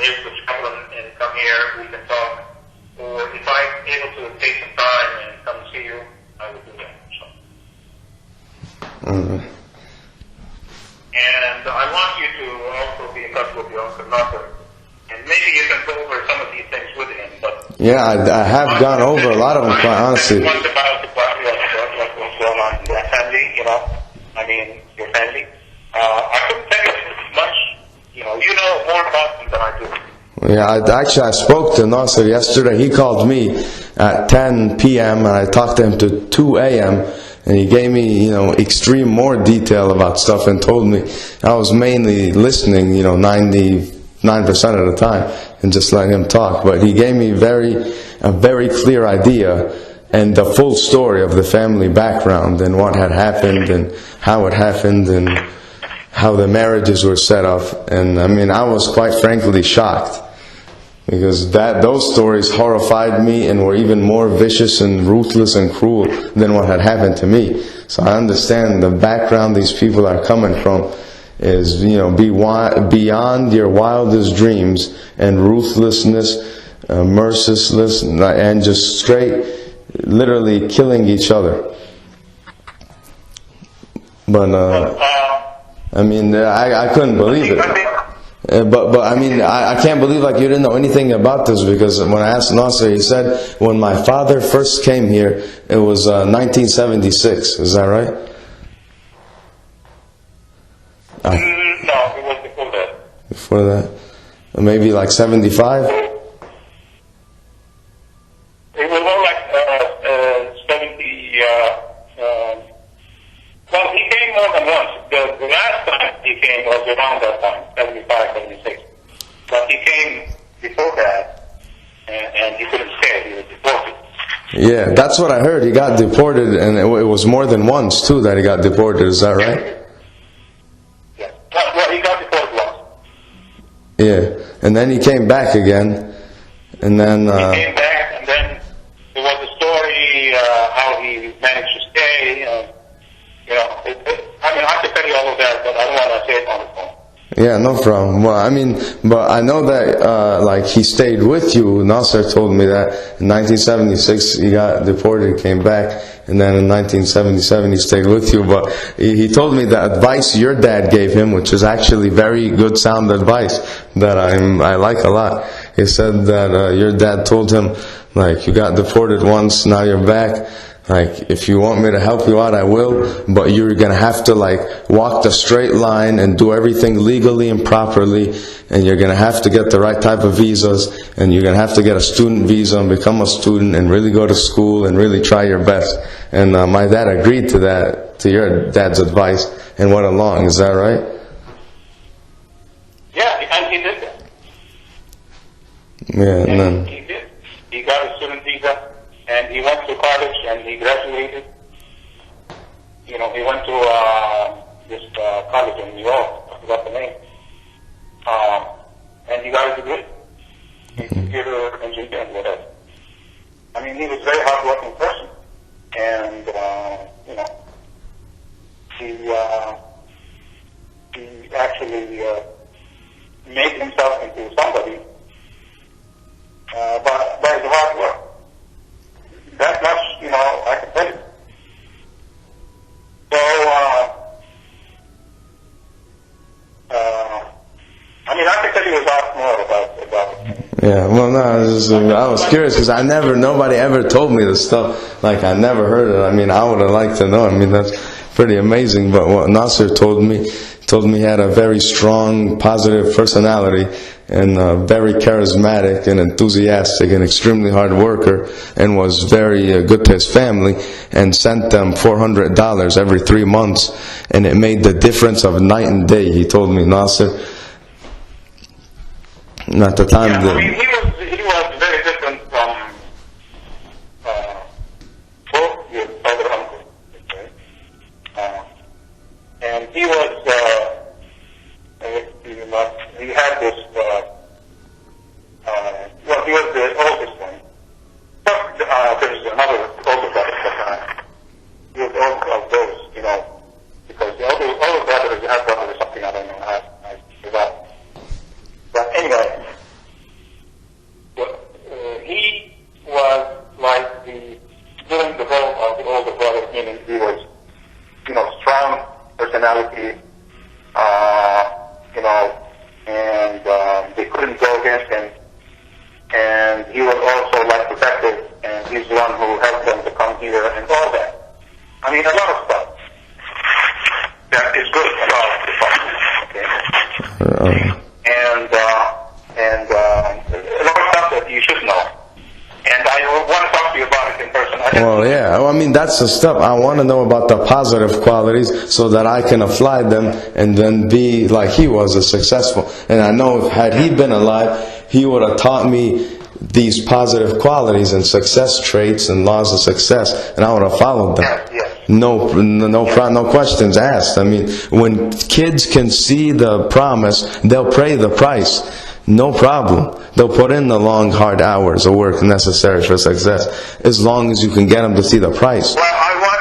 able to travel and come here, we can talk. Or if I'm able to take some time and come see you, I will do that. So. And I want you to also be in touch with your Uncle Nasser. And maybe you can go over some of these things with him. But yeah, I have gone over a lot of them, quite honestly. What's about what's going on in your family, you know? I mean, your family. I couldn't tell you much. You know more about them than I do. Yeah, I spoke to Nasser yesterday. He called me at 10 p.m. and I talked to him to 2 a.m. and he gave me, extreme more detail about stuff and told me I was mainly listening, 99% of the time and just letting him talk. But he gave me a very clear idea and the full story of the family background and what had happened and how it happened and how the marriages were set up. And I mean, I was quite frankly shocked because those stories horrified me and were even more vicious and ruthless and cruel than what had happened to me. So I understand the background these people are coming from is, beyond your wildest dreams and ruthlessness, mercilessness, and just straight, literally killing each other. But I mean, I couldn't believe it. But I mean, I can't believe like you didn't know anything about this, because when I asked Nasser, he said when my father first came here, it was 1976. Is that right? No, it was before that. Before that? Maybe like 75? It was more like 70. Well, he came more than once. The last time he came was around that time, 75, 76. But he came before that, and he couldn't stay. He was deported. Yeah, that's what I heard. He got deported, and it was more than once, too, that he got deported. Is that right? Yeah. Well, he got deported once. Yeah, and then he came back again, and then... He came back, and then there was a story how he managed to stay. I mean, I could tell you all of that, but I don't want to say it on the phone. Yeah, no problem. Well, I mean, but I know that, like, he stayed with you. Nasser told me that in 1976 he got deported, came back, and then in 1977 he stayed with you. But he told me the advice your dad gave him, which is actually very good, sound advice that I like a lot. He said that your dad told him, like, you got deported once, now you're back. Like, if you want me to help you out, I will, but you're going to have to, like, walk the straight line and do everything legally and properly, and you're going to have to get the right type of visas, and you're going to have to get a student visa and become a student and really go to school and really try your best. And my dad agreed to that, to your dad's advice, and went along. Is that right? Yeah, and he did that. Yeah, and then... He did. He got a student visa. And he went to college and he graduated. He went to this college in New York. I forgot the name. And he got a degree in computer engineering, whatever. I mean, he was a very hardworking person. And, he actually made himself into somebody by his hard work. That much, I can tell you. So, I mean, I can tell you a lot more about it. Yeah, well, no, I was curious because nobody ever told me this stuff. Like, I never heard it. I mean, I would have liked to know. I mean, that's pretty amazing. But what Nasser told me he had a very strong, positive personality and very charismatic and enthusiastic and extremely hard worker, and was very good to his family, and sent them $400 every 3 months, and it made the difference of night and day. He told me, Nasser, at the time. Yeah, I mean, he was very different from both your other uncles, okay? And he was he had this. Well, he was the oldest one. But there's another older brother, but he was the oldest of those, because the older brother is half brother or something. I don't know. I forgot. But anyway, against him, and he was also like protective, and he's the one who helped them to come here and all that. I mean, a lot of stuff that is good about the Prophet, okay? And a lot of stuff that you should know. And I want to talk to you about it in person. Well, yeah. Well, I mean, that's the stuff. I want to know about the positive qualities so that I can apply them and then be like he was, a successful. And I know if had he been alive, he would have taught me these positive qualities and success traits and laws of success, and I would have followed them. Yes. No questions asked. I mean, when kids can see the promise, they'll pay the price. No problem. They'll put in the long, hard hours of work necessary for success, as long as you can get them to see the price. Well, I want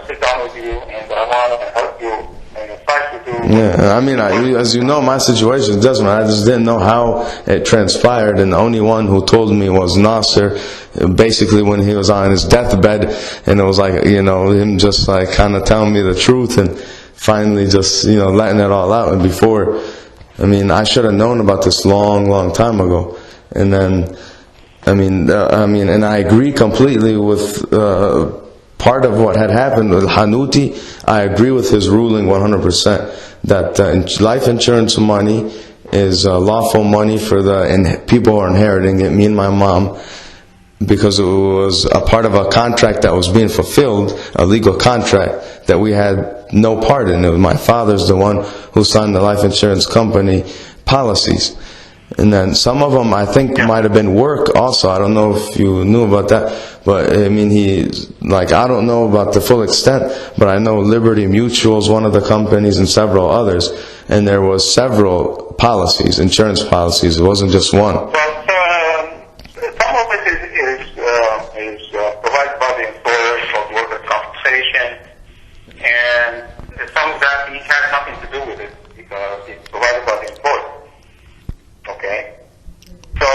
to sit down with you, and I want to help you and try to do. Yeah, I mean, as you know, my situation is different. I just didn't know how it transpired, and the only one who told me was Nasser. Basically, when he was on his deathbed, and it was like, him just like kind of telling me the truth, and finally just letting it all out. And before, I mean, I should have known about this long time ago. And then, and I agree completely with part of what had happened with Hanuti. I agree with his ruling 100% that life insurance money is lawful money for the people who are inheriting it, me and my mom, because it was a part of a contract that was being fulfilled, a legal contract that we had no part in. It was my father's the one who signed the life insurance company policies. And then some of them I think might have been work also. I don't know if you knew about that. But I mean, I don't know about the full extent, but I know Liberty Mutual is one of the companies and several others. And there was several policies, insurance policies. It wasn't just one. Well, some of it is provided by the employer for workers' compensation, and some of that has nothing to do with it because it's provided by the employer. Okay? So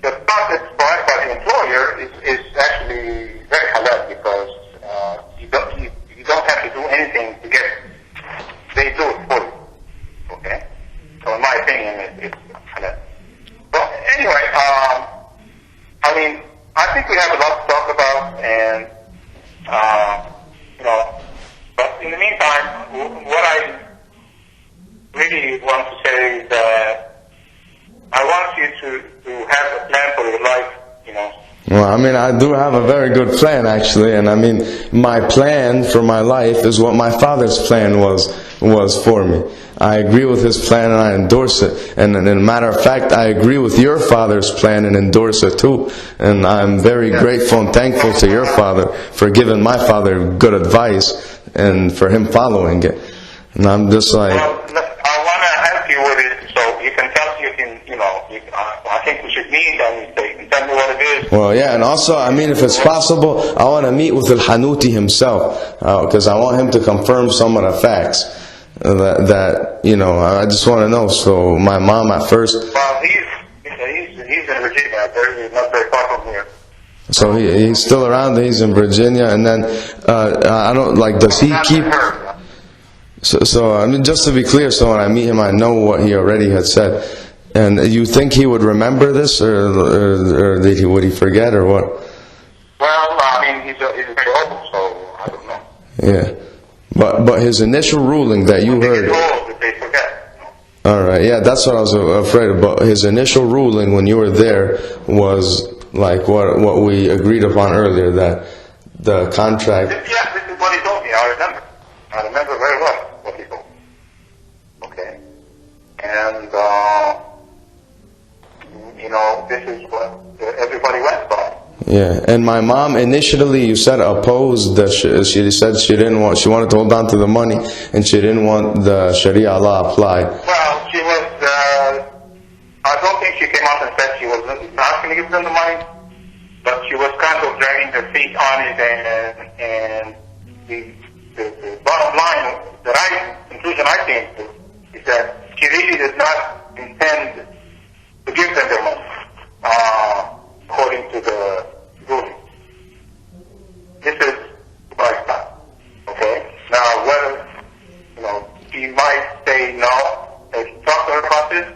the stuff that's provided by the employer is actually very halal because you don't have to do anything to get it. They do it for you. Okay? So in my opinion, it's halal. Well, anyway, I think we have a lot to talk about, and but in the meantime, what I really want to say is that I want you to have a plan for your life, Well, I do have a very good plan, actually, and my plan for my life is what my father's plan was for me. I agree with his plan and I endorse it. And as a matter of fact, I agree with your father's plan and endorse it too. And I'm very grateful and thankful to your father for giving my father good advice and for him following it. And I'm just like... Well, I want to help you with it so you can tell I think we should meet and you can tell me what it is. Well, yeah, and also, if it's possible, I want to meet with Al-Hanuti himself, because I want him to confirm some of the facts. I just want to know. So my mom at first... Well, he's in Virginia, not very far from here. So he's still around, he's in Virginia, and then, does he keep... So just to be clear, so when I meet him, I know what he already had said. And you think he would remember this, or would he forget, or what? Well, he's very old, so I don't know. Yeah. But his initial ruling that you heard... They forget. All right, yeah, that's what I was afraid of. But his initial ruling when you were there was like what we agreed upon earlier, that the contract... Yeah, this is what he told me. I remember very well what he told me. Okay. And, this is what everybody went by. Yeah, and my mom initially, you said, opposed she said she wanted to hold on to the money, and she didn't want the Sharia law applied. Well, she was, I don't think she came out and said she was not going to give them the money, but she was kind of dragging her feet on it, and the bottom line, the conclusion I came to, is that she really did not intend to give them their money, according to the ruling. This is what I thought. Okay? Now, whether, she might say no, if you talk to her about this,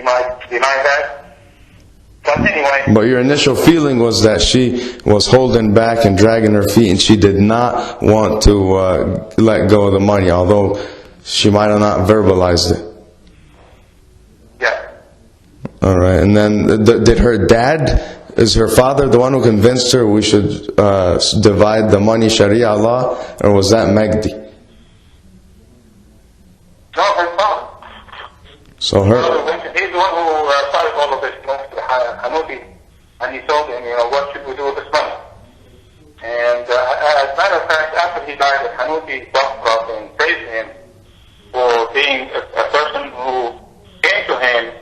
might deny that. But anyway. But your initial feeling was that she was holding back and dragging her feet, and she did not want to let go of the money, although she might have not verbalized it. Yeah. All right. And then did her dad, is her father the one who convinced her we should divide the money Sharia law, or was that Magdi? No, her father. So her. He's the one who started all of this, Hanuti, and he told him, what should we do with this money? And as a matter of fact, after he died, Hanuti talked about him, praised him for being a person who came to him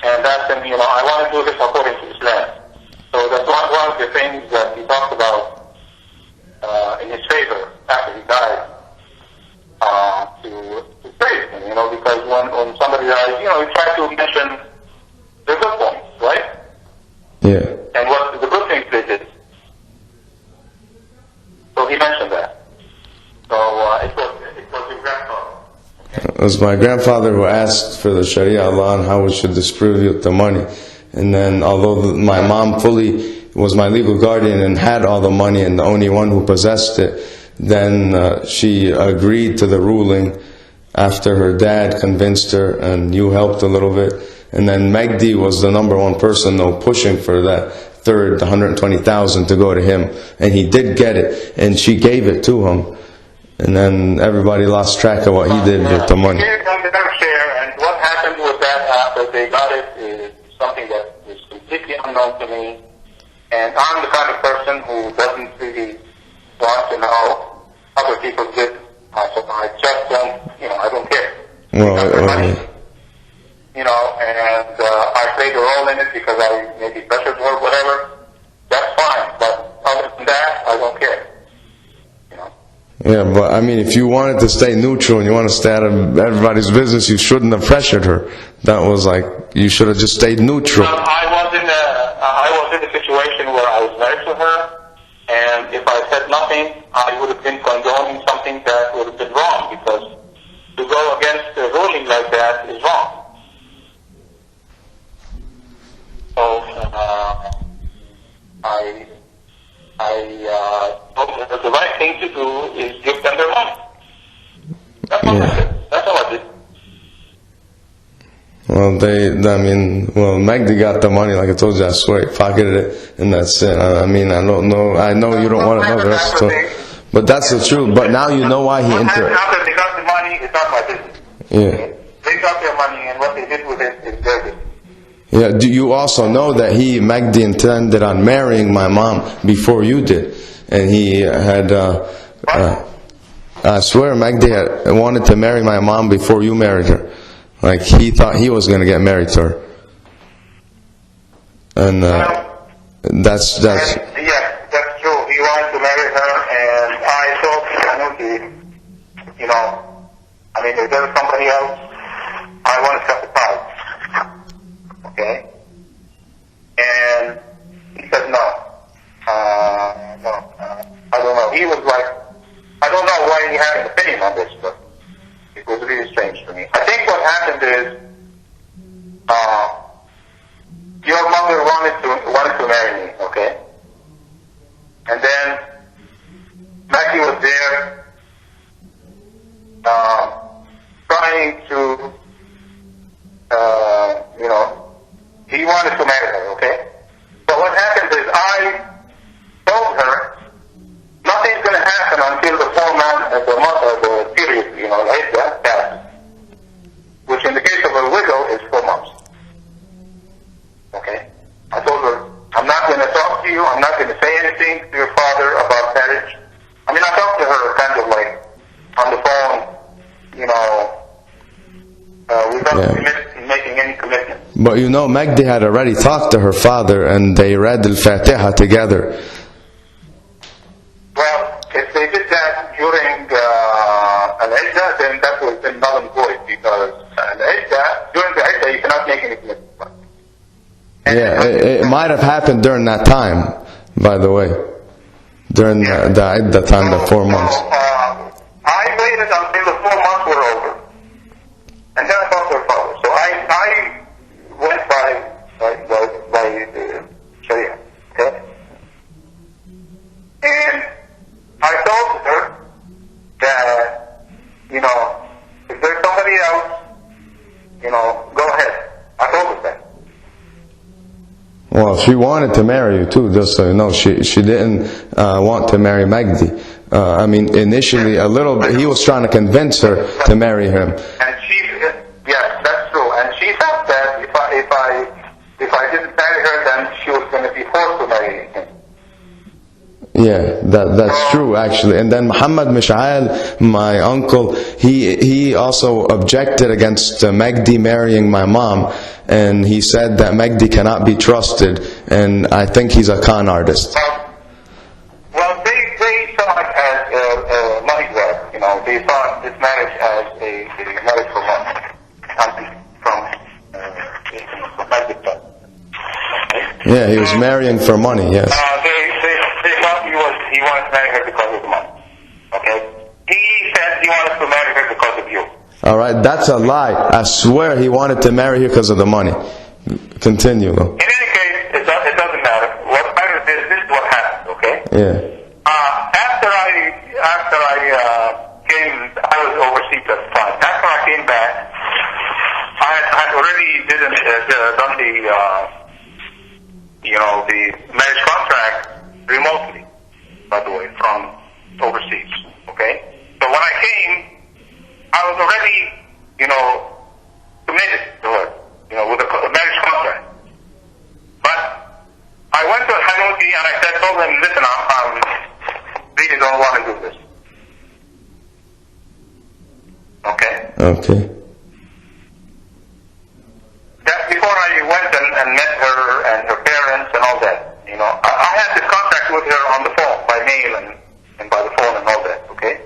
and asked him, I want to do this according to Islam. So that's one of the things that he talked about in his favor after he died, to praise him, because when somebody dies, you try to mention the good points, right? Yeah. And what the good things they did. So he mentioned that. So it was his grandfather. Okay? It was my grandfather who asked for the Sharia law and how we should distribute the money. And then, although my mom fully was my legal guardian and had all the money and the only one who possessed it, then she agreed to the ruling after her dad convinced her and you helped a little bit. And then Magdi was the number one person though pushing for that third, the 120,000 to go to him. And he did get it, and she gave it to him. And then everybody lost track of what he did with the money. Share, and what happened with that after they got it is something that is completely unknown to me. And I'm the kind of person who doesn't really want to know other people's business. So I just don't, I don't care. Well, and I played a role in it because I maybe pressured her, whatever. That's fine, but other than that, I don't care. Yeah, but I mean, if you wanted to stay neutral and you want to stay out of everybody's business, you shouldn't have pressured her. That was like, you should have just stayed neutral. I was in a situation where I was married to her, and if I said nothing, I would have been condoning something that would have been wrong, because to go against a ruling like that is wrong. So I told her that the right thing to do is give them their money. That's all I did. That's all I did. Well, Magdi got the money, like I told you, I swear, he pocketed it, and that's it. I don't know, I know you don't want to know the rest of it, but that's the truth. But now you know why he entered. After they got the money, it's not my business. Yeah. They got their money, and what they did with it is their business. Yeah, do you also know that Magdi intended on marrying my mom before you did? And he had, I swear Magdi had wanted to marry my mom before you married her. Like, he thought he was going to get married to her. And that's... Yes, that's true. He wanted to marry her, and I told Hanuti, if there was somebody else, I want to cut the ties. Okay? And he said no. I don't know. He was like, I don't know why he had an opinion on this, but it was really strange to me. I think what happened is, your mother wanted to marry me, okay? And then Maggie was there, trying to, he wanted to marry her, okay? But what happened is I told her nothing's going to happen until the 4 months, the period, like that passes. Which in the case of a widow is 4 months. Okay? I told her, I'm not going to talk to you, I'm not going to say anything to your father about marriage. I talked to her kind of like on the phone, without making any commitment. But Magdi had already talked to her father and they read Al-Fatiha together. Well, if they did that during Al-Iddah, then that would have been null and void, because during the Iddah, you cannot make any commitment. Yeah, it might have happened during that time, by the way. During the Iddah time, the 4 months. I waited until the 4 months were over. And then I talked to her father. So I went Well, she wanted to marry you too, just so you know. She didn't want to marry Magdi. I mean, initially a little bit, he was trying to convince her to marry him. And she, yes, that's true. And she thought that if I didn't marry her, then she was going to be forced to marry him. Yeah, that's true actually. And then Muhammad Mish'al, my uncle, he also objected against Magdi marrying my mom, and he said that Magdi cannot be trusted, and I think he's a con artist. Well, they saw it as money grab. You know, they saw this marriage as a marriage for money. From Magdi's side. Yeah, he was marrying for money. Yes. They thought he wanted to marry her because of the money. Okay? He said he wanted to marry her because of you. Alright, that's a lie. I swear he wanted to marry her because of the money. Continue. In any case, it doesn't matter. What matters is this is what happened, okay? Yeah. After I came, I was overseas at the time. After I came back, I had already done the marriage contract remotely, by the way, from overseas, okay? So when I came, I was already, committed to her, with a marriage contract. But I went to Hanuti and I told him, listen, I really don't want to do this. Okay? Okay. That's before I went and met her and her parents and all that. I had this contact with her on the phone, by mail and by the phone and all that, okay?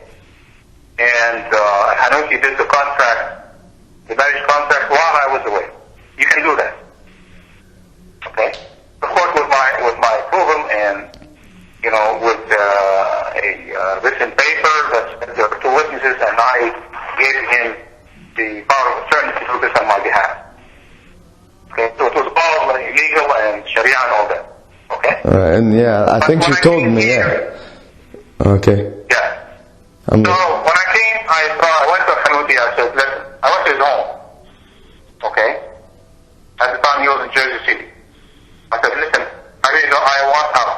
And Hanuti did the marriage contract while I was away. You can do that. Okay? Of course, with my approval and, with a written paper that there were two witnesses, and I gave him the power of attorney to do this on my behalf. Okay? So it was all legal and Sharia and all that. Okay? And yeah, I think you told me, yeah. Okay. Yeah. So when I came, I went to Hanuti. I said, listen, I went to his home. Okay? At the time he was in Jersey City. I said, listen, I want out.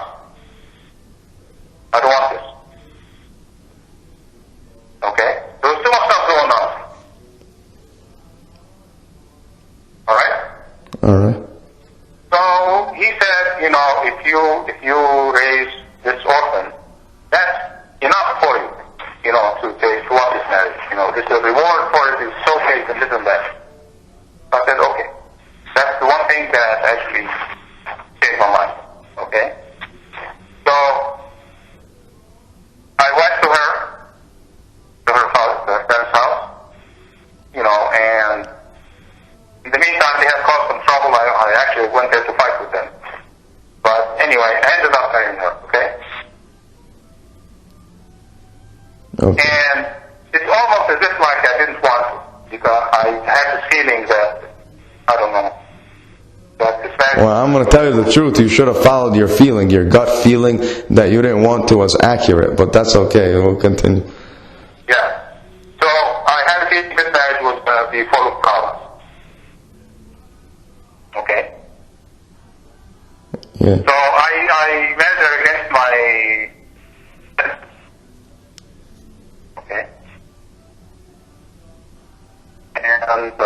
I don't want this. Okay? There was too much stuff going on. Alright? Alright. So he said, if you raise this orphan, that's enough for you, to want this marriage. This is a reward for it. It's okay, you can live in that. I said, okay. That's the one thing that actually changed my mind. Okay? So I went to her house, to her parents' house, and in the meantime they had caused some trouble. I actually went there to fight with them. But anyway, I ended up marrying her, okay? Okay. And it's almost as if like I didn't want to, because I had this feeling that, I don't know, that this marriage... Well, I'm going to tell you the truth. You should have followed your feeling. Your gut feeling that you didn't want to was accurate, but that's okay. We'll continue. Yeah. So I had a feeling this marriage was going to be full of problems. Okay? Yeah. So I married her against my... Okay? And the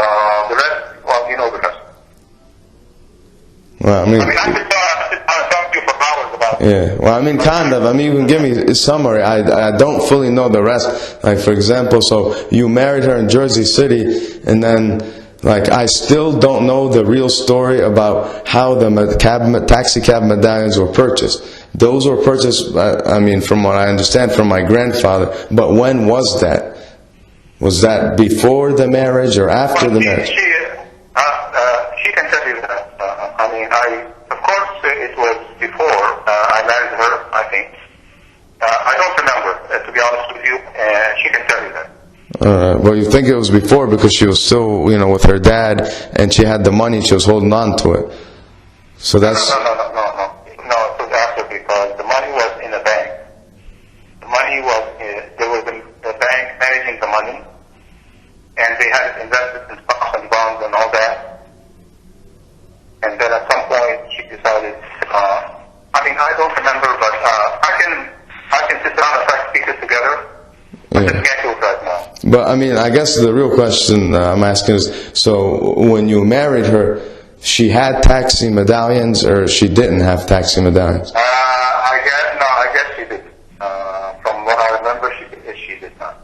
rest, well, you know the rest. Well, I mean, I could talk to you for hours about it. yeah. Well, I mean, kind of. I mean, you can give me a summary. I don't fully know the rest. Like, for example, so you married her in Jersey City, and then, like, I still don't know the real story about how the taxi cab medallions were purchased. Those were purchased, I mean, from what I understand, from my grandfather. But when was that? Was that before the marriage or after the marriage? She can tell you that. Of course, it was before I married her, I think. I don't remember, to be honest with you, and she can tell you that. Well, you think it was before because she was still, with her dad, and she had the money, she was holding on to it. So that's... No, it was after, because the money was in a bank. The money was, there was a bank managing the money, and they had invested in stocks and bonds and all that. And then at some point, she decided But I mean, I guess the real question I'm asking is, so when you married her, she had taxi medallions, or she didn't have taxi medallions? I guess she did. From what I remember, she did not.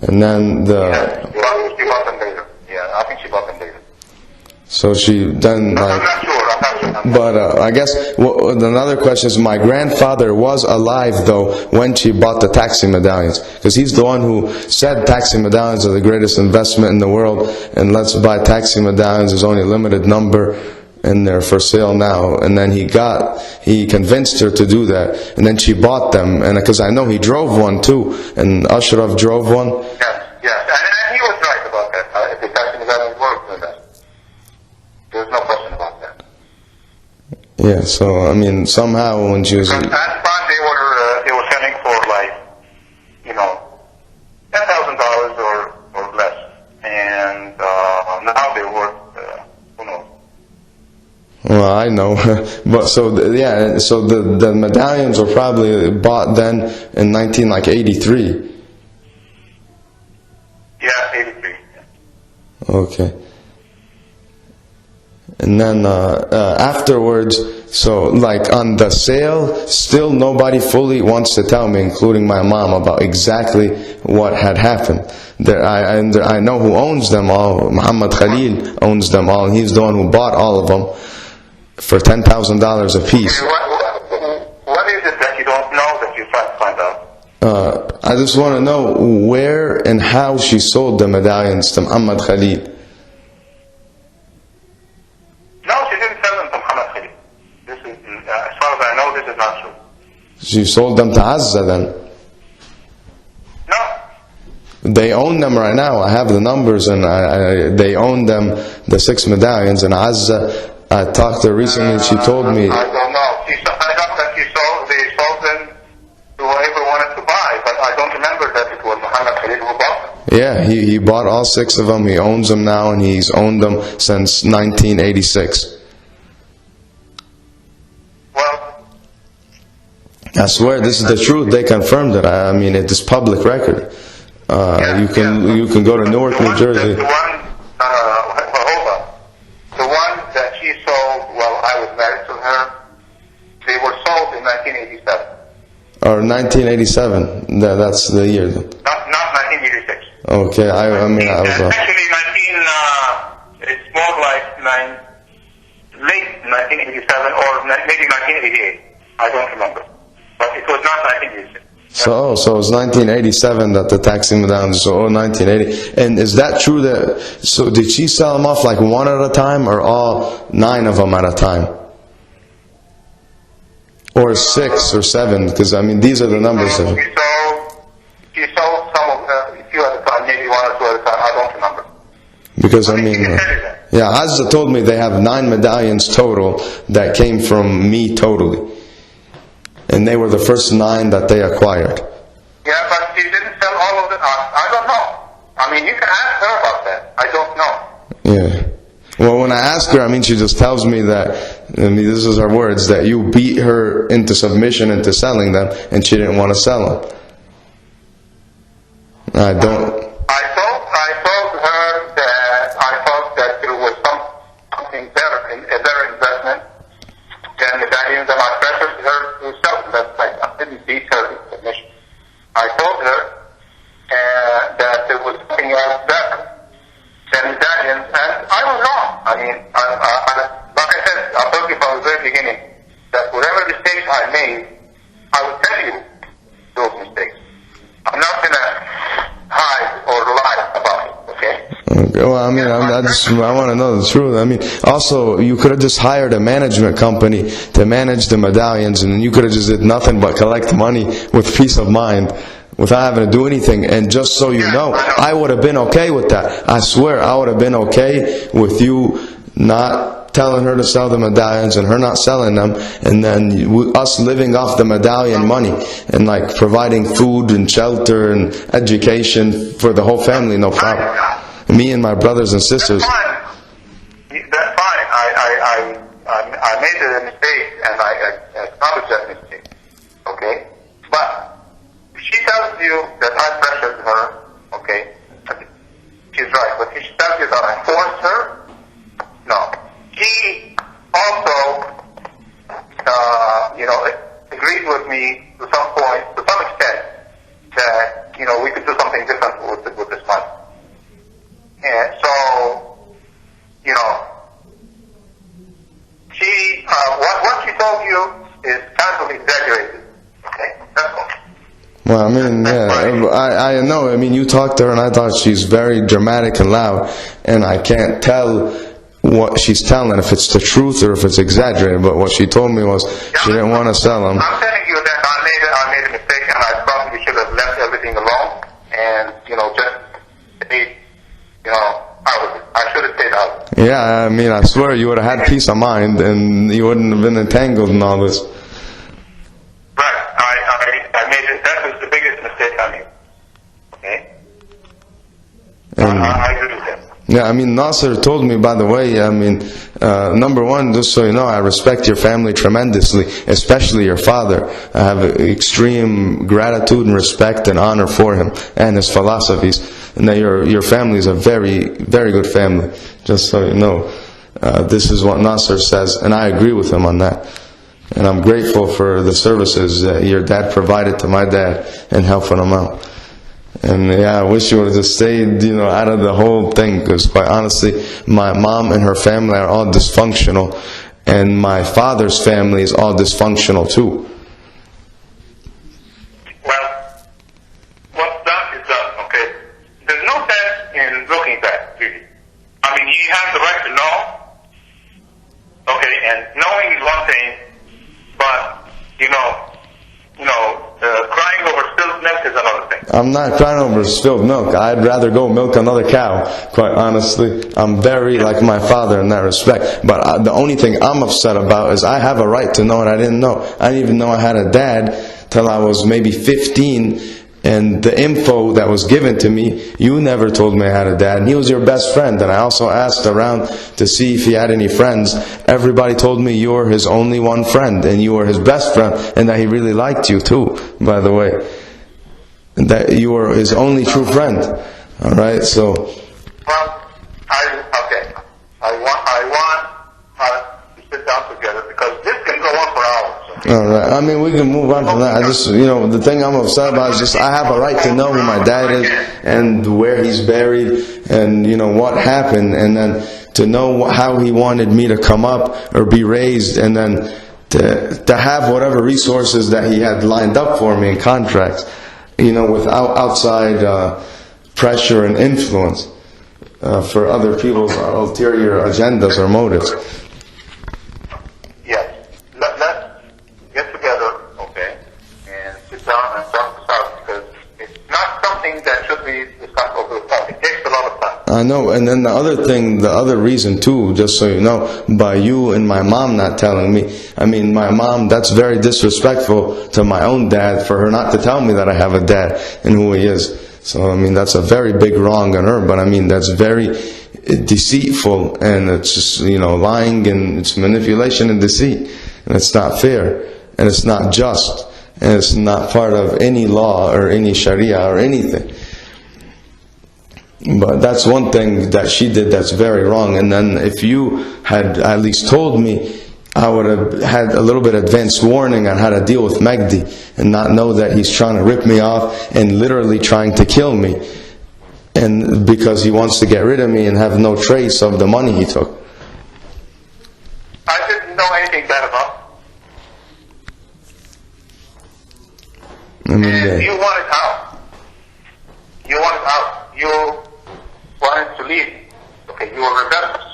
And then she bought them later. Yeah, I think she bought them later. So she then I'm like. not sure. But I guess another question is, my grandfather was alive though when she bought the taxi medallions, because he's the one who said taxi medallions are the greatest investment in the world, and let's buy taxi medallions. There's only a limited number and they're for sale now. And then he convinced her to do that, and then she bought them. And because I know he drove one too, and Ashraf drove one. Yes, and he was right about that. The taxi medallions were the best. There's no question about that. Yeah, so I mean, somehow when she was. At that time they were selling for like, $10,000 or less, and now they're worth who knows. Well, I know, but so the medallions were probably bought then in 1983. Yeah, 83. Okay. And then afterwards, so like on the sale, still nobody fully wants to tell me, including my mom, about exactly what had happened. I know who owns them all. Muhammad Khalil owns them all, and he's the one who bought all of them for $10,000 a piece. What is it that you don't know that you find out? I just want to know where and how she sold the medallions to Muhammad Khalil. No, she didn't sell them to Muhammad Khalil. This is, as far as I know, this is not true. She sold them to Azza then? No. They own them right now. I have the numbers, and they own them, the 6 medallions. And Azza, I talked to her recently, she told me. I don't know. I thought that they sold them to whoever wanted to buy, but I don't remember that it was Muhammad Khalil who bought them. Yeah, he bought all 6 of them. He owns them now, and he's owned them since 1986. Well, I swear, this is the truth. They confirmed it. I mean, it is public record. You can go to Newark, New Jersey. The one that she sold while I was married to her, they were sold in 1987. Or 1987. That's the year. Not 1986. Okay, I mean, I was. Actually, it's more like late 1987 or maybe 1988. I don't remember. But it was not 1986. So it was 1987 that the taxi medallions. So 1980. And is that true? So did she sell them off like one at a time, or all 9 of them at a time, or 6 or 7? Because I mean, these are the numbers. She sold some of a few at a time, maybe 1 or 2 at a time. I don't remember. Because I mean, yeah, Azza told me they have 9 medallions total that came from me totally. And they were the first 9 that they acquired. Yeah, but she didn't sell all of them. I don't know. I mean, you can ask her about that. I don't know. Yeah. Well, when I ask her, I mean, she just tells me that, I mean, this is her words, that you beat her into submission into selling them, and she didn't want to sell them. I told her that I thought that there was something better, a better investment than the medallions, and I pressured her to sell them. That's like, I didn't beat her in submission. I told her that there was something else better than medallions, and I was wrong. I mean, like I said, I told you from the very beginning that whatever mistakes I made, I would tell you those mistakes. I'm not going to hide or lie about it, okay? Well, I mean, I want to know the truth. I mean, also, you could have just hired a management company to manage the medallions, and you could have just did nothing but collect money with peace of mind without having to do anything. And just so you know, I would have been okay with that. I swear, I would have been okay with you not telling her to sell the medallions and her not selling them, and then us living off the medallion money and like providing food and shelter and education for the whole family, no problem. Me and my brothers and sisters. That's fine. I made a mistake, and I acknowledge that mistake. Okay? But if she tells you that I pressured her, okay, gonna force her. No. He also, agreed with me to some point, to some extent, that, we could do something different with this money. And so, what she told you is kind of exaggerated. Okay? That's all. Well, I mean, yeah, I know. I mean, you talked to her, and I thought she's very dramatic and loud, and I can't tell what she's telling, if it's the truth or if it's exaggerated. But what she told me was she didn't want to sell them. I'm telling you that I made a mistake, and I probably should have left everything alone, and just stayed, out of it. I should have stayed out. Yeah, I mean, I swear you would have had peace of mind, and you wouldn't have been entangled in all this. Right. I made it. That was the biggest mistake I made. Okay. I agree with that. Yeah, I mean, Nasser told me, by the way, I mean, number one, just so you know, I respect your family tremendously, especially your father. I have extreme gratitude and respect and honor for him and his philosophies. And that your family is a very, very good family, just so you know. This is what Nasser says, and I agree with him on that. And I'm grateful for the services that your dad provided to my dad and helping him out. And yeah, I wish you would have just stayed, out of the whole thing, because quite honestly, my mom and her family are all dysfunctional, and my father's family is all dysfunctional too. Well, what's done is done, okay? There's no sense in looking back, really. I mean, you have the right to know, okay, and knowing is one thing, but, crying over spilled milk is another thing. I'm not crying over spilled milk. I'd rather go milk another cow, quite honestly. I'm very like my father in that respect. But the only thing I'm upset about is I have a right to know what I didn't know. I didn't even know I had a dad till I was maybe 15. And the info that was given to me, you never told me I had a dad. And he was your best friend. And I also asked around to see if he had any friends. Everybody told me you were his only one friend, and you were his best friend, and that he really liked you too, by the way. And that you were his only true friend. Alright, so... Well, I want us to sit down together, because this can go on for hours. Alright, I mean, we can move on from that. I just, the thing I'm upset about is just I have a right to know who my dad is and where he's buried and, what happened, and then to know how he wanted me to come up or be raised, and then to have whatever resources that he had lined up for me in contracts, without outside pressure and influence for other people's ulterior agendas or motives. I know, and then the other reason too, just so you know, by you and my mom not telling me, I mean, my mom, that's very disrespectful to my own dad for her not to tell me that I have a dad and who he is. So, I mean, that's a very big wrong on her, but I mean, that's very deceitful, and it's just, lying, and it's manipulation and deceit, and it's not fair, and it's not just, and it's not part of any law or any sharia or anything. But that's one thing that she did that's very wrong. And then if you had at least told me, I would have had a little bit advanced warning on how to deal with Magdi and not know that he's trying to rip me off and literally trying to kill me, and because he wants to get rid of me and have no trace of the money he took. I didn't know anything bad about him. You wanted out. You wanted out. You wanted to leave. Okay, you were rebellious.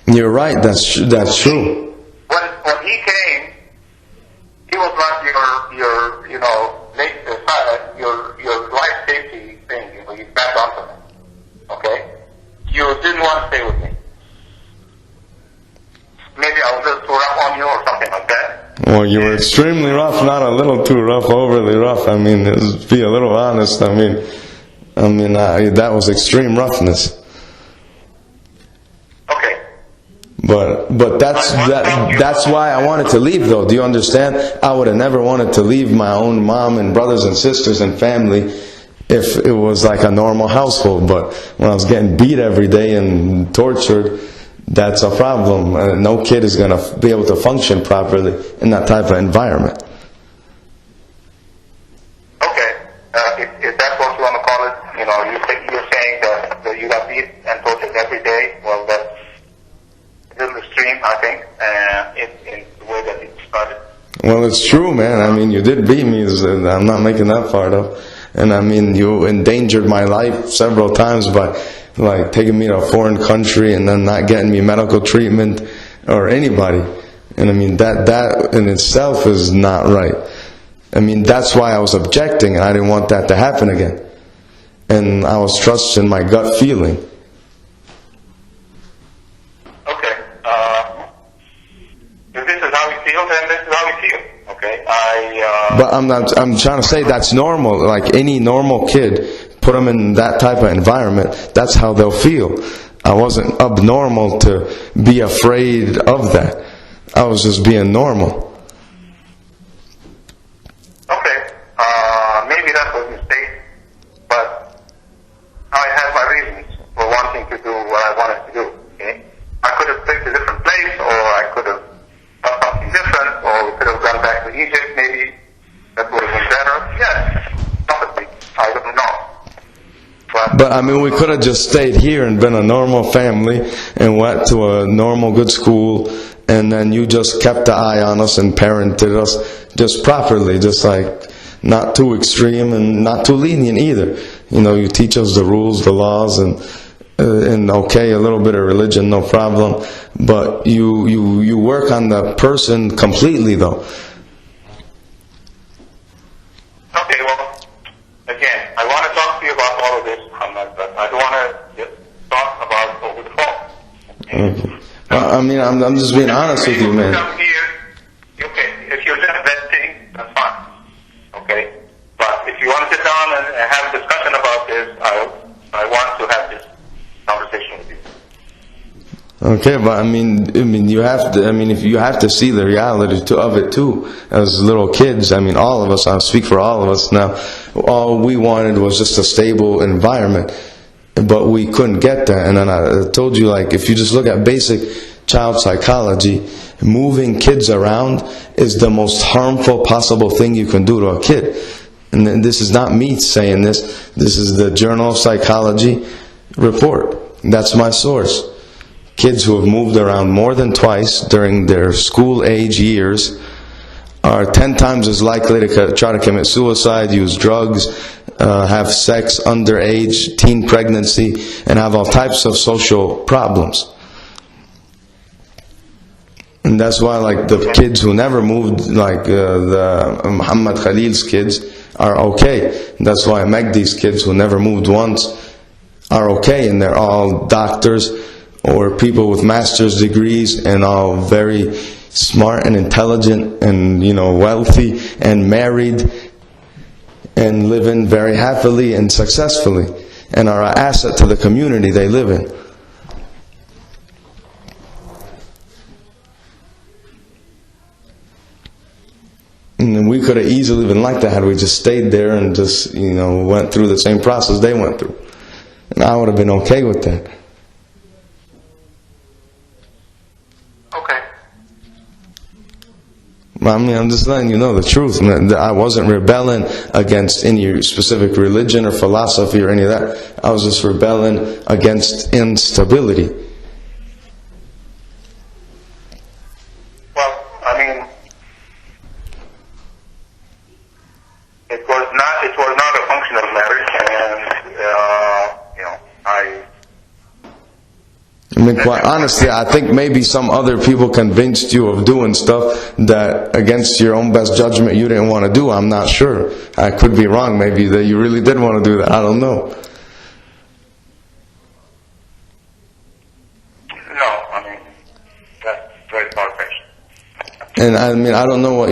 You're right. That's true. When he came, he was not your life safety thing. You backed onto him. Okay, you didn't want to stay with me. Maybe I was a little too rough on you or something like that. Well, you were extremely rough, not a little too rough, overly rough. I mean, let's be a little honest. I mean, that was extreme roughness. Okay. But that's why I wanted to leave, though. Do you understand? I would have never wanted to leave my own mom and brothers and sisters and family if it was like a normal household. But when I was getting beat every day and tortured, that's a problem. No kid is going to be able to function properly in that type of environment. Okay, if that's what you want to call it, you're saying that you got beat and tortured every day. Well, that's a little extreme, I think, in the way that you described it. Well, it's true, man. I mean, you did beat me. I'm not making that part up. And I mean, you endangered my life several times by like taking me to a foreign country and then not getting me medical treatment or anybody. And I mean, that in itself is not right. I mean, that's why I was objecting, and I didn't want that to happen again. And I was trusting my gut feeling. Okay. If this is how we feel, then this is how we feel. Okay. But I'm trying to say that's normal. Like any normal kid, put them in that type of environment, that's how they'll feel. I wasn't abnormal to be afraid of that. I was just being normal. Okay. Maybe that was a mistake, but I had my reasons for wanting to do what I wanted to do. Okay. I could have picked a different place, or I could have done something different, or we could have gone back to Egypt. Maybe that would have been better. Yes, probably. I don't know. But I mean, we could have just stayed here and been a normal family and went to a normal good school, and then you just kept the eye on us and parented us just properly, just like not too extreme and not too lenient either. You teach us the rules, the laws, and okay, a little bit of religion, no problem. But you work on the person completely, though. Okay, well, again, I want to talk to you about all of this, Muhammad, but I don't want to just talk about it over the phone. Okay. Well, I mean, I'm just being honest with you, man. Come here. Okay, if you're just venting, that's fine. Okay, but if you want to sit down and have a discussion about this, I want to have this conversation with you. Okay, but I mean, you have to. I mean, if you have to see the reality of it too, as little kids. I mean, all of us. I speak for all of us now. All we wanted was just a stable environment, but we couldn't get that. And then I told you, like, if you just look at basic child psychology, moving kids around is the most harmful possible thing you can do to a kid. And this is not me saying this. This is the Journal of Psychology report. That's my source. Kids who have moved around more than twice during their school age years are 10 times as likely to try to commit suicide, use drugs, have sex underage, teen pregnancy, and have all types of social problems. And that's why, like, the kids who never moved, like the Muhammad Khalil's kids, are okay. That's why Magdi's kids who never moved once are okay, and they're all doctors or people with master's degrees and all very smart and intelligent and, wealthy and married and living very happily and successfully and are an asset to the community they live in. And we could have easily been like that had we just stayed there and just, went through the same process they went through. And I would have been okay with that. Okay. I mean, I'm just letting you know the truth. I wasn't rebelling against any specific religion or philosophy or any of that. I was just rebelling against instability. Well, I mean, it was not a functional marriage, I mean, quite honestly, I think maybe some other people convinced you of doing stuff that against your own best judgment you didn't want to do. I'm not sure. I could be wrong. Maybe that you really did want to do that. I don't know. No, I mean, that's very far-fetched. And I mean, I don't know what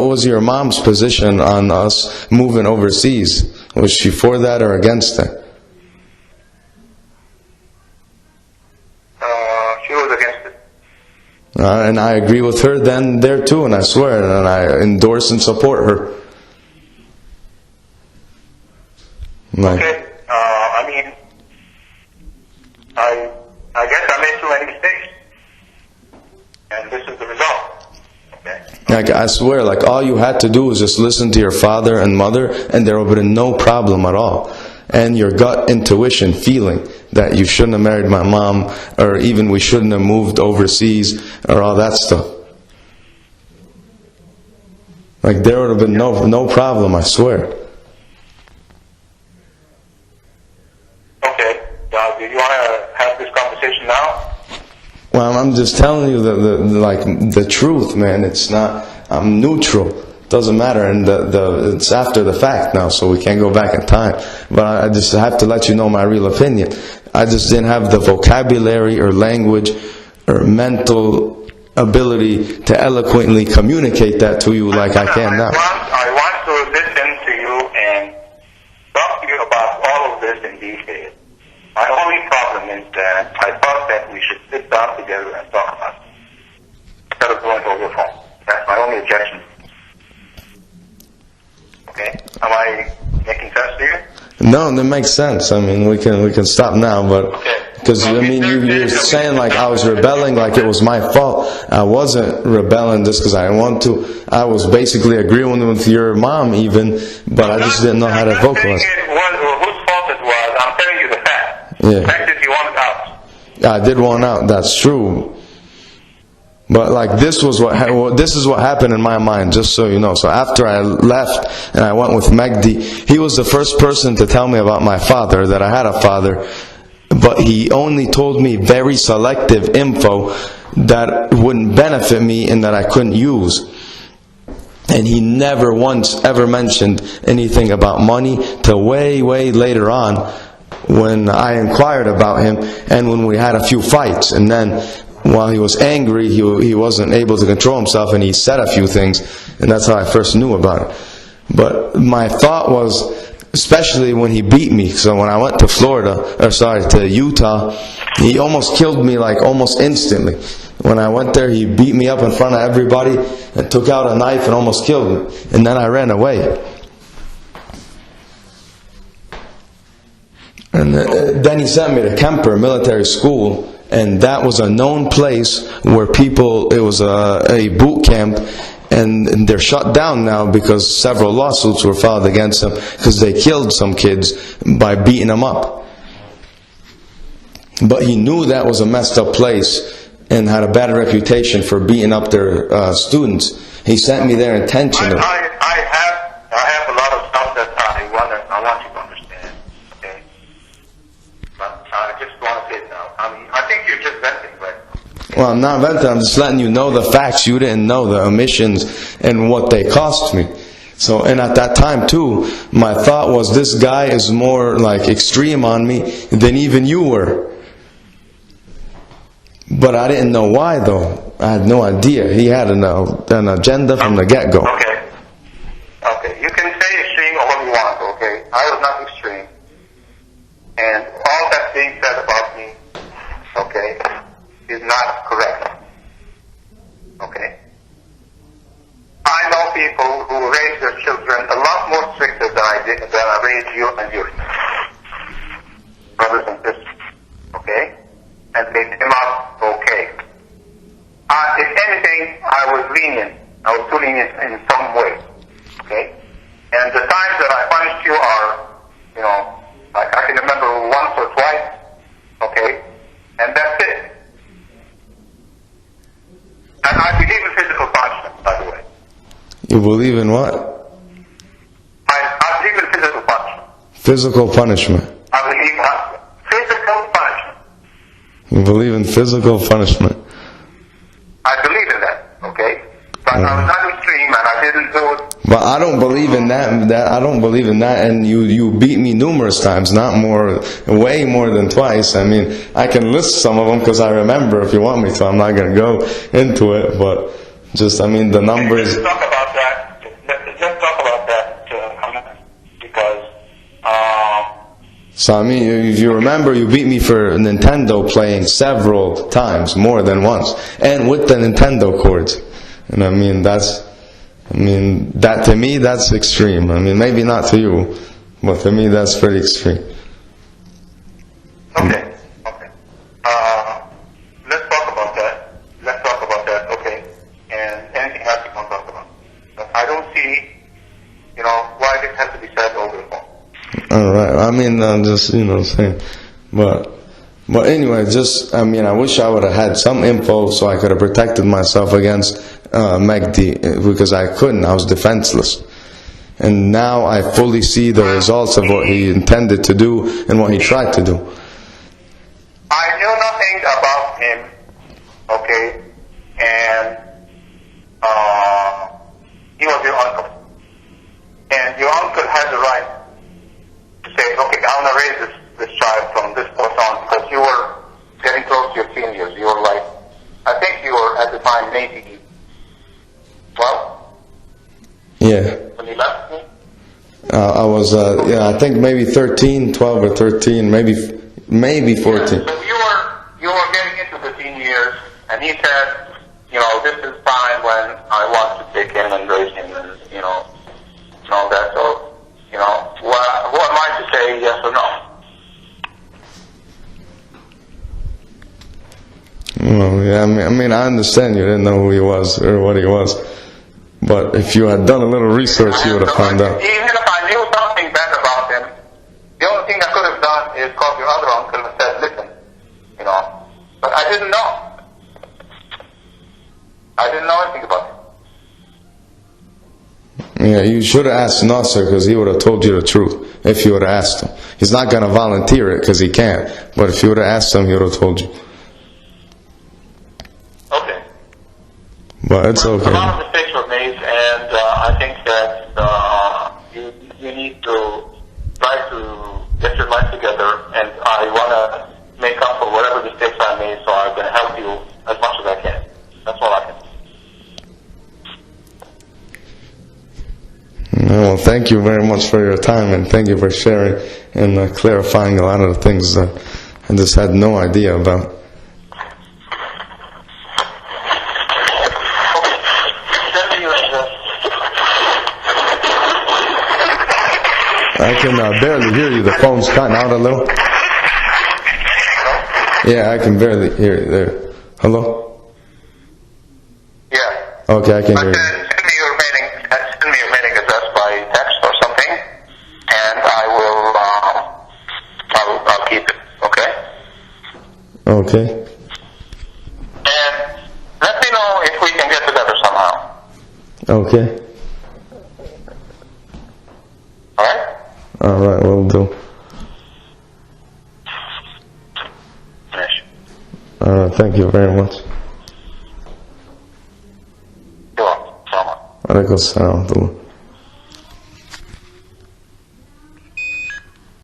was your mom's position on us moving overseas. Was she for that or against that? She was against it. And I agree with her then there too, and I swear, and I endorse and support her. Right. Okay. I guess I made too many mistakes, and this is the result. Okay. Like, I swear, like, all you had to do was just listen to your father and mother, and there would have been no problem at all. And your gut intuition feeling that you shouldn't have married my mom, or even we shouldn't have moved overseas, or all that stuff. Like, there would have been no problem, I swear. Okay. Do you want to have this conversation now? Well, I'm just telling you the truth, man. It's not. I'm neutral. Doesn't matter, and it's after the fact now, so we can't go back in time. But I just have to let you know my real opinion. I just didn't have the vocabulary or language or mental ability to eloquently communicate that to you like I can now. I want to listen to you and talk to you about all of this in detail. My only problem is that I thought that we should sit down together and talk about it instead of going over the phone. That's my only objection. Okay? Am I making sense to you? No, that makes sense. I mean, we can stop now, but because I mean, you're saying like I was rebelling, like it was my fault. I wasn't rebelling just because I want to. I was basically agreeing with your mom, even, but I just didn't know how to vocalize. Whose fault it was? I'm telling you the fact. Yeah. The fact that you wanted out. I did want out. That's true. But like this is what happened in my mind, just so you know. So after I left and I went with Megdi, he was the first person to tell me about my father, that I had a father, but he only told me very selective info that wouldn't benefit me and that I couldn't use. And he never once ever mentioned anything about money till way later on when I inquired about him and when we had a few fights. And then while he was angry, he wasn't able to control himself, and he said a few things, and that's how I first knew about it. But my thought was, especially when he beat me, so when I went to to Utah, he almost killed me like almost instantly. When I went there, he beat me up in front of everybody and took out a knife and almost killed me, and then I ran away. And then he sent me to Kemper Military School, and that was a known place where it was a boot camp, and they're shut down now because several lawsuits were filed against them because they killed some kids by beating them up. But he knew that was a messed up place and had a bad reputation for beating up their students. He sent me there intentionally. I have a lot of stuff that I want you to understand. Okay, but I just want to say it now. I think you're just venting, right? Well, I'm not venting. I'm just letting you know the facts. You didn't know the omissions and what they cost me. So, and at that time too, my thought was this guy is more like extreme on me than even you were. But I didn't know why though. I had no idea. He had an agenda from the get-go. Okay. You can say extreme all you want, okay? I was not extreme. And all that's being said about me, okay, is not correct. Okay? I know people who raise their children a lot more stricter than I raised you and yours. Brothers and sisters. Okay? And they came out okay. If anything, I was lenient. I was too lenient in some way. Okay? And the times that I punished you are, like I can remember once or twice. Okay? And that's it. And I believe in physical punishment, by the way. You believe in what? I believe in physical punishment. Physical punishment. I believe in physical punishment. You believe in physical punishment. I believe in that, okay? But I was not extreme and I didn't do it. But I don't believe in that. I don't believe in that. And you beat me numerous times, not more, way more than twice. I mean, I can list some of them because I remember if you want me to. I'm not going to go into it, but just, I mean, the numbers. Let's talk about that. Let's talk about that because. So I mean, if you remember, you beat me for Nintendo playing several times, more than once, and with the Nintendo cords. And I mean, that to me, that's extreme. I mean, maybe not to you, But to me, that's pretty extreme. Okay. Let's talk about that. Okay. And anything else you want to talk about? But I don't see, why this has to be said over the phone. All right. I mean, I'm just, saying. But anyway, I wish I would have had some info so I could have protected myself against Magdi, because I couldn't. I was defenseless. And now I fully see the results of what he intended to do and what he tried to do. I knew nothing about him, okay, and he was your uncle. And your uncle has the right to say, okay, I want to raise this child from this point on, because you were getting close to your seniors. You were like, I think you were at the time maybe 12? Yeah. When you left me? I was, I think maybe 13, 12 or 13, maybe 14. Yeah, so you were getting into the teen years, and he said, this is time when I want to take him and raise him, and all that. So, who am I to say yes or no? Well, yeah, I mean, I understand you didn't know who he was or what he was. But if you had done a little research, you would have found out. Even if I knew something bad about him, the only thing I could have done is called your other uncle and said, listen, But I didn't know. I didn't know anything about him. Yeah, you should have asked Nasser, because he would have told you the truth if you would have asked him. He's not going to volunteer it because he can't. But if you would have asked him, he would have told you. Okay. But it's okay. A lot of mistakes were made, and I think that you need to try to get your life together, and I want to make up for whatever mistakes I made, so I'm going to help you as much as I can. That's all I can do. Well, thank you very much for your time, and thank you for sharing and clarifying a lot of the things that I just had no idea about. I can barely hear you. The phone's cutting out a little. Yeah, I can barely hear you there. Hello? Yeah. Okay, I can hear you. Send me your mailing address by text or something, and I'll keep it. Okay. Okay. And let me know if we can get together somehow. Okay. All right. All right, will do. Finish. All right, thank you very much. You're welcome. Alaikum salam.